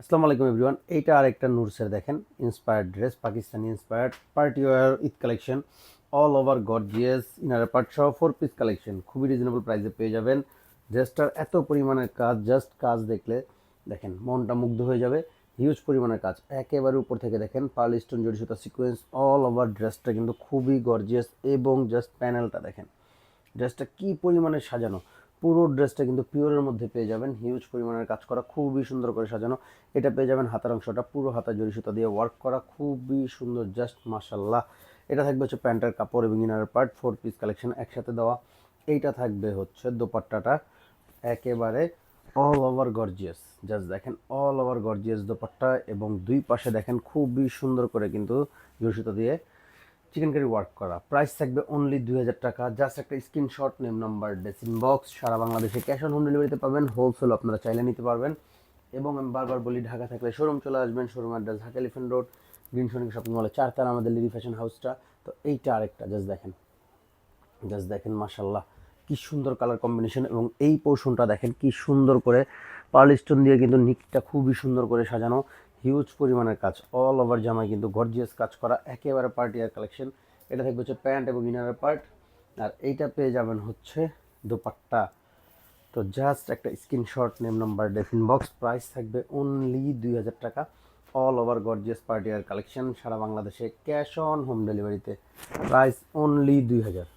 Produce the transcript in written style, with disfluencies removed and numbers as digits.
আসসালামু আলাইকুম এভরিওয়ান। এইটা আরেকটা নুরসের দেখেন inspired dress, Pakistani inspired party wear Eid collection, all over gorgeous inner part সহ 4 পিস কালেকশন খুবই রিজনেবল প্রাইসে পেয়ে যাবেন। ড্রেসটার এত পরিমাণের কাজ, জাস্ট কাজ দেখলে দেখেন মনটা মুগ্ধ হয়ে যাবে। হিউজ পরিমাণের কাজ, একেবারে উপর থেকে দেখেন পার্ল স্টোন জড়ি সুতা সিকোয়েন্স অল ওভার। ড্রেসটা কিন্তু খুবই গর্জিয়াস এবং জাস্ট প্যানেলটা দেখেন, ড্রেসটা কি পরিমাণে সাজানো। পুরো ড্রেসটা কিন্তু পিওরের মধ্যে পেয়ে যাবেন, হিউজ পরিমাণের কাজ করা, খুবই সুন্দর করে সাজানো। এটা পেয়ে যাবেন হাতার অংশটা পুরো হাতা জড়ি সুতা দিয়ে ওয়ার্ক করা, খুবই সুন্দর, জাস্ট মাশাল্লাহ। এটা থাকবে হচ্ছে প্যান্টের কাপড় এবং ইনারের পার্ট, 4 পিস কালেকশন একসাথে দেওয়া। এইটা থাকবে হচ্ছে দোপাট্টাটা একেবারে অল ওভার গর্জিয়াস। জাস্ট দেখেন অল ওভার গর্জিয়াস দোপাট্টা, এবং দুই পাশে দেখেন খুবই সুন্দর করে কিন্তু জড়ি সুতা দিয়ে চিকেন কারি ওয়ার্ক করা। প্রাইস থাকবে অনলি 2000 টাকা। জাস্ট একটা স্ক্রিনশট, নেম নাম্বার, ডেসিন বক্স। সারা বাংলাদেশে ক্যাশ অন হোম ডেলিভারিতে পাবেন, হোলসেল আপনারা চাইলে নিতে পারবেন। এবং আমি বারবার বলি, ঢাকা থাকলে শোরুম চলে আসবেন। Showroom address Dhaka elephant road, green Sonic shopping মলে 4 তলা, আমাদের লিলি ফ্যাশন হাউসটা। তো এইটা আরেকটা জাস্ট দেখেন মাশাল্লাহ কি সুন্দর কালার কম্বিনেশন, এবং এই পোর্শনটা দেখেন কি সুন্দর করে পার্ল স্টোন দিয়ে কিন্তু নিকটা খুবই সুন্দর করে সাজানো, হিউজ পরিমাণের কাজ। অল ওভার জামায় কিন্তু গর্জিয়াস কাজ করা, একেবারে পার্টি আর কালেকশন। এটা থাকবে হচ্ছে প্যান্ট এবং ইনারের পার্ট, আর এইটা পেয়ে যাবেন হচ্ছে দোপাট্টা। তো জাস্ট একটা স্ক্রিনশট, নেম নাম্বার, ডেফিন বক্স। প্রাইস থাকবে অনলি 2000 টাকা। অল ওভার গর্জিয়াস পার্টি আর কালেকশন সারা বাংলাদেশে ক্যাশ অন হোম ডেলিভারিতে। Price only 2000।